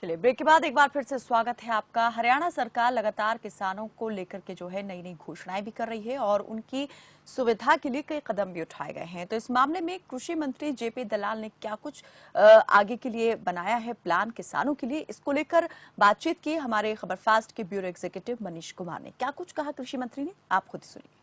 चलिए ब्रेक के बाद एक बार फिर से स्वागत है आपका। हरियाणा सरकार लगातार किसानों को लेकर के जो है नई नई घोषणाएं भी कर रही है और उनकी सुविधा के लिए कई कदम भी उठाए गए हैं। तो इस मामले में कृषि मंत्री जेपी दलाल ने क्या कुछ आगे के लिए बनाया है प्लान किसानों के लिए, इसको लेकर बातचीत की हमारे खबरफास्ट के ब्यूरो एग्जीक्यूटिव मनीष कुमार ने। क्या कुछ कहा कृषि मंत्री ने, आप खुद ही सुनिए।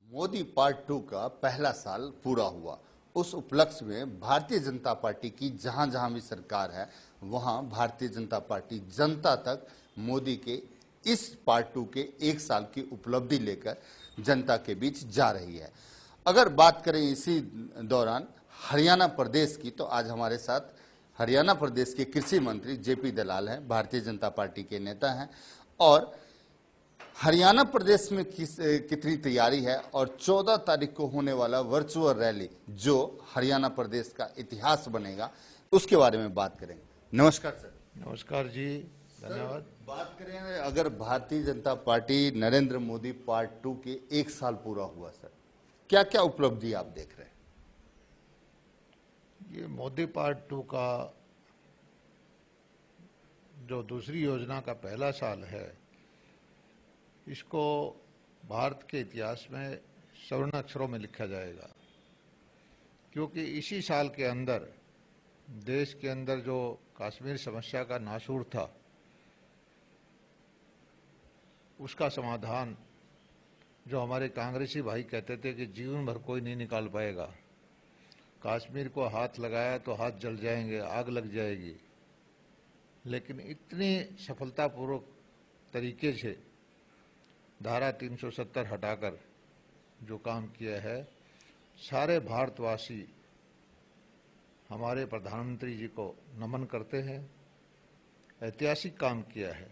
मोदी पार्ट 2 का पहला साल पूरा हुआ। उस उपलक्ष्य में भारतीय जनता पार्टी की जहां जहां भी सरकार है वहां भारतीय जनता पार्टी जनता तक मोदी के इस पार्ट 2 के एक साल की उपलब्धि लेकर जनता के बीच जा रही है। अगर बात करें इसी दौरान हरियाणा प्रदेश की, तो आज हमारे साथ हरियाणा प्रदेश के कृषि मंत्री जेपी दलाल हैं, भारतीय जनता पार्टी के नेता हैं। और हरियाणा प्रदेश में कितनी तैयारी है और 14 तारीख को होने वाला वर्चुअल रैली जो हरियाणा प्रदेश का इतिहास बनेगा, उसके बारे में बात करेंगे। नमस्कार सर। नमस्कार जी, धन्यवाद। बात करें अगर भारतीय जनता पार्टी नरेंद्र मोदी पार्ट 2 के एक साल पूरा हुआ सर, क्या क्या उपलब्धि आप देख रहे हैं? ये मोदी पार्ट 2 का जो दूसरी योजना का पहला साल है, इसको भारत के इतिहास में स्वर्ण अक्षरों में लिखा जाएगा, क्योंकि इसी साल के अंदर देश के अंदर जो कश्मीर समस्या का नासूर था उसका समाधान, जो हमारे कांग्रेसी भाई कहते थे कि जीवन भर कोई नहीं निकाल पाएगा, कश्मीर को हाथ लगाया तो हाथ जल जाएंगे, आग लग जाएगी, लेकिन इतनी सफलतापूर्वक तरीके से धारा 370 हटाकर जो काम किया है, सारे भारतवासी हमारे प्रधानमंत्री जी को नमन करते हैं। ऐतिहासिक काम किया है।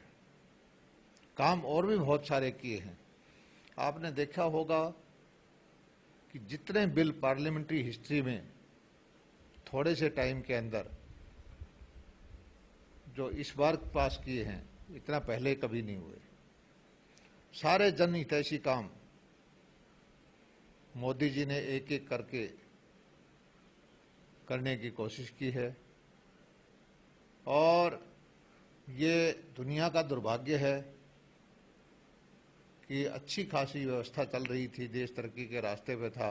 काम और भी बहुत सारे किए हैं। आपने देखा होगा कि जितने बिल पार्लियामेंट्री हिस्ट्री में थोड़े से टाइम के अंदर जो इस बार पास किए हैं, इतना पहले कभी नहीं हुए। सारे जनहितैषी काम मोदी जी ने एक एक करके करने की कोशिश की है। और ये दुनिया का दुर्भाग्य है कि अच्छी खासी व्यवस्था चल रही थी, देश तरक्की के रास्ते पे था।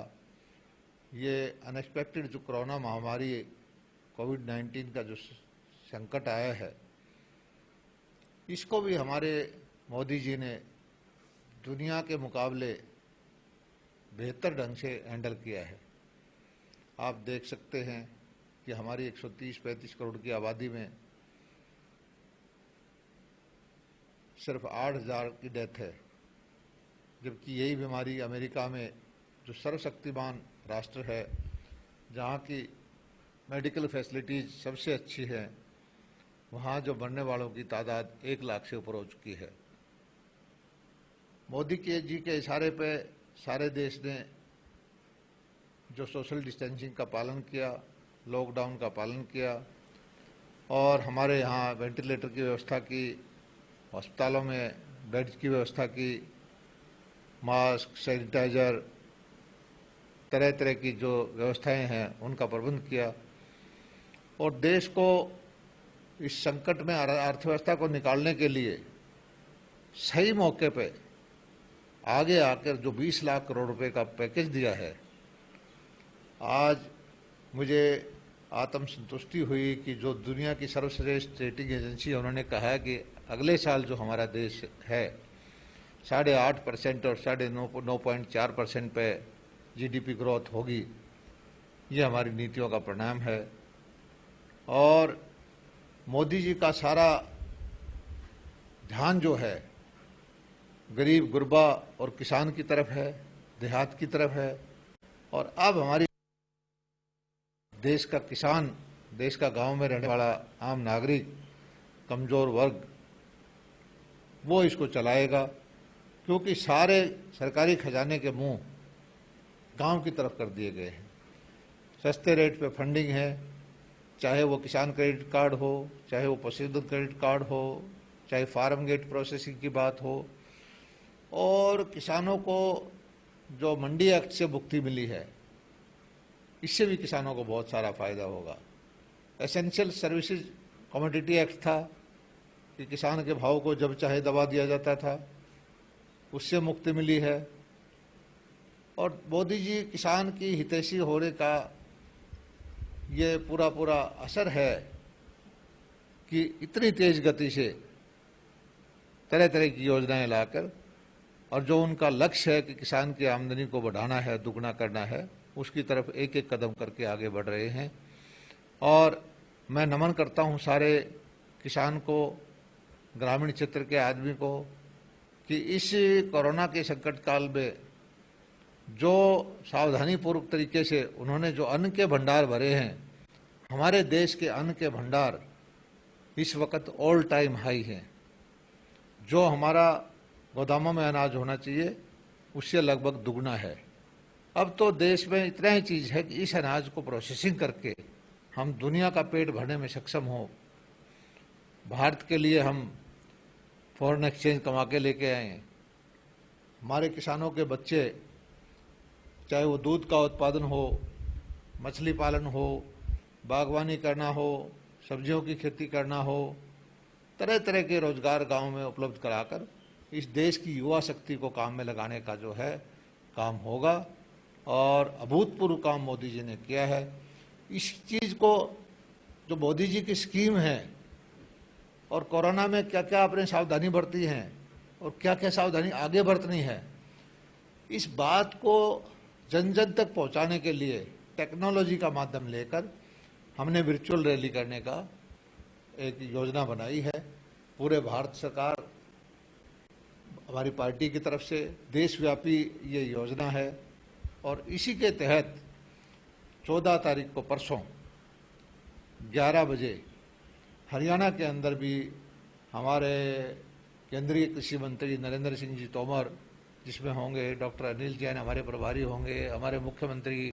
ये अनएक्सपेक्टेड जो कोरोना महामारी कोविड-19 का जो संकट आया है, इसको भी हमारे मोदी जी ने दुनिया के मुकाबले बेहतर ढंग से हैंडल किया है। आप देख सकते हैं कि हमारी 130-135 करोड़ की आबादी में सिर्फ 8,000 की डेथ है, जबकि यही बीमारी अमेरिका में, जो सर्वशक्तिमान राष्ट्र है, जहाँ की मेडिकल फैसिलिटीज सबसे अच्छी है, वहाँ जो मरने वालों की तादाद 1 लाख से ऊपर हो चुकी है। मोदी जी के इशारे पे सारे देश ने जो सोशल डिस्टेंसिंग का पालन किया, लॉकडाउन का पालन किया, और हमारे यहाँ वेंटिलेटर की व्यवस्था की, अस्पतालों में बेड्स की व्यवस्था की, मास्क, सैनिटाइजर, तरह तरह की जो व्यवस्थाएं हैं उनका प्रबंध किया, और देश को इस संकट में अर्थव्यवस्था को निकालने के लिए सही मौके पे आगे आकर जो 20 लाख करोड़ रुपए का पैकेज दिया है, आज मुझे आत्मसंतुष्टि हुई कि जो दुनिया की सर्वश्रेष्ठ रेटिंग एजेंसी है, उन्होंने कहा है कि अगले साल जो हमारा देश है 8.5% और 9.4% पे जीडीपी ग्रोथ होगी। ये हमारी नीतियों का परिणाम है। और मोदी जी का सारा ध्यान जो है गरीब गुरबा और किसान की तरफ है, देहात की तरफ है। और अब हमारी देश का किसान, देश का गांव में रहने वाला आम नागरिक, कमजोर वर्ग, वो इसको चलाएगा, क्योंकि सारे सरकारी खजाने के मुंह गांव की तरफ कर दिए गए हैं। सस्ते रेट पे फंडिंग है, चाहे वो किसान क्रेडिट कार्ड हो, चाहे वो पशुधन क्रेडिट कार्ड हो, चाहे फार्म गेट प्रोसेसिंग की बात हो, और किसानों को जो मंडी एक्ट से मुक्ति मिली है, इससे भी किसानों को बहुत सारा फायदा होगा। एसेंशियल सर्विसेज कमोडिटी एक्ट था कि किसान के भाव को जब चाहे दबा दिया जाता था, उससे मुक्ति मिली है। और मोदी जी किसान की हितैषी होने का ये पूरा असर है कि इतनी तेज गति से तरह तरह की योजनाएं लाकर, और जो उनका लक्ष्य है कि किसान की आमदनी को बढ़ाना है, दुगना करना है, उसकी तरफ एक एक कदम करके आगे बढ़ रहे हैं। और मैं नमन करता हूं सारे किसान को, ग्रामीण क्षेत्र के आदमी को, कि इस कोरोना के संकट काल में जो सावधानी पूर्वक तरीके से उन्होंने जो अन्न के भंडार भरे हैं, हमारे देश के अन्न के भंडार इस वक्त ऑल टाइम हाई हैं। जो हमारा गोदामों में अनाज होना चाहिए उससे लगभग दुगना है। अब तो देश में इतना ही चीज़ है कि इस अनाज को प्रोसेसिंग करके हम दुनिया का पेट भरने में सक्षम हो। भारत के लिए हम फॉरेन एक्सचेंज कमा के लेके आए हैं। हमारे किसानों के बच्चे, चाहे वो दूध का उत्पादन हो, मछली पालन हो, बागवानी करना हो, सब्जियों की खेती करना हो, तरह तरह के रोजगार गांव में उपलब्ध कराकर इस देश की युवा शक्ति को काम में लगाने का जो है काम होगा। और अभूतपूर्व काम मोदी जी ने किया है। इस चीज को, जो मोदी जी की स्कीम है और कोरोना में क्या क्या आपने सावधानी बरती है और क्या क्या सावधानी आगे बरतनी है, इस बात को जन जन तक पहुंचाने के लिए टेक्नोलॉजी का माध्यम लेकर हमने वर्चुअल रैली करने का एक योजना बनाई है। पूरे भारत सरकार, हमारी पार्टी की तरफ से देशव्यापी ये योजना है। और इसी के तहत 14 तारीख को परसों 11 बजे हरियाणा के अंदर भी हमारे केंद्रीय कृषि मंत्री नरेंद्र सिंह जी तोमर, जिसमें होंगे डॉक्टर अनिल जैन हमारे प्रभारी होंगे, हमारे मुख्यमंत्री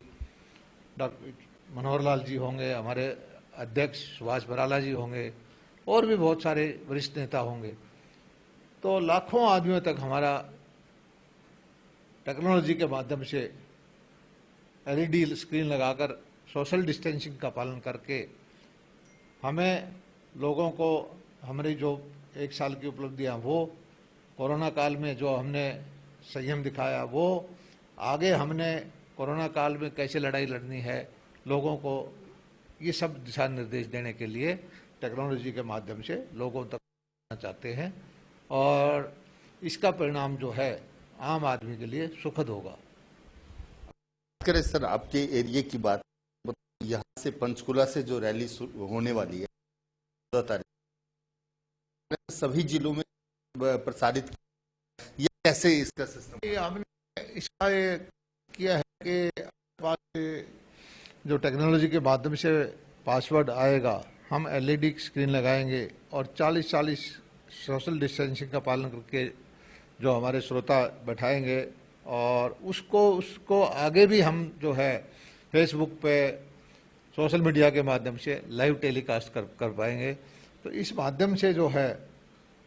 डॉक्टर मनोहर लाल जी होंगे, हमारे अध्यक्ष सुभाष बराला जी होंगे, और भी बहुत सारे वरिष्ठ नेता होंगे। तो लाखों आदमियों तक हमारा टेक्नोलॉजी के माध्यम से एलईडी स्क्रीन लगाकर सोशल डिस्टेंसिंग का पालन करके हमें लोगों को हमारी जो 1 साल की उपलब्धियां, वो कोरोना काल में जो हमने संयम दिखाया, वो आगे हमने कोरोना काल में कैसे लड़ाई लड़नी है, लोगों को ये सब दिशा निर्देश देने के लिए टेक्नोलॉजी के माध्यम से लोगों तक पहुंचाना चाहते हैं। और इसका परिणाम जो है आम आदमी के लिए सुखद होगा। करें सर, आपके एरिया की बात, यहाँ से पंचकुला से जो रैली होने वाली है 14 तारीख, सभी जिलों में प्रसारित, ये कैसे इसका सिस्टम? हमने इसका ये किया है कि जो टेक्नोलॉजी के माध्यम से पासवर्ड आएगा, हम एलईडी स्क्रीन लगाएंगे और 40-40 सोशल डिस्टेंसिंग का पालन करके जो हमारे श्रोता बैठाएंगे, और उसको आगे भी हम जो है फेसबुक पे, सोशल मीडिया के माध्यम से लाइव टेलीकास्ट कर पाएंगे। तो इस माध्यम से जो है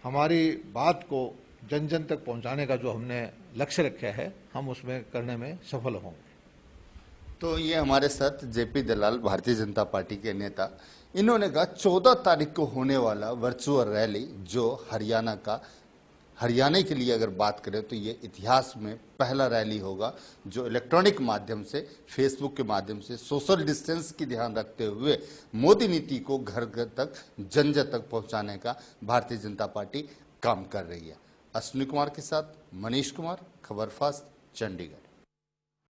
हमारी बात को जन जन तक पहुंचाने का जो हमने लक्ष्य रखा है, हम उसमें करने में सफल होंगे। तो ये हमारे साथ जेपी दलाल, भारतीय जनता पार्टी के नेता, इन्होंने कहा 14 तारीख को होने वाला वर्चुअल रैली जो हरियाणा के लिए अगर बात करें तो ये इतिहास में पहला रैली होगा जो इलेक्ट्रॉनिक माध्यम से, फेसबुक के माध्यम से सोशल डिस्टेंस की ध्यान रखते हुए मोदी नीति को घर घर तक, जन जन तक पहुंचाने का भारतीय जनता पार्टी काम कर रही है। अश्विनी कुमार के साथ मनीष कुमार, खबर फास्ट, चंडीगढ़।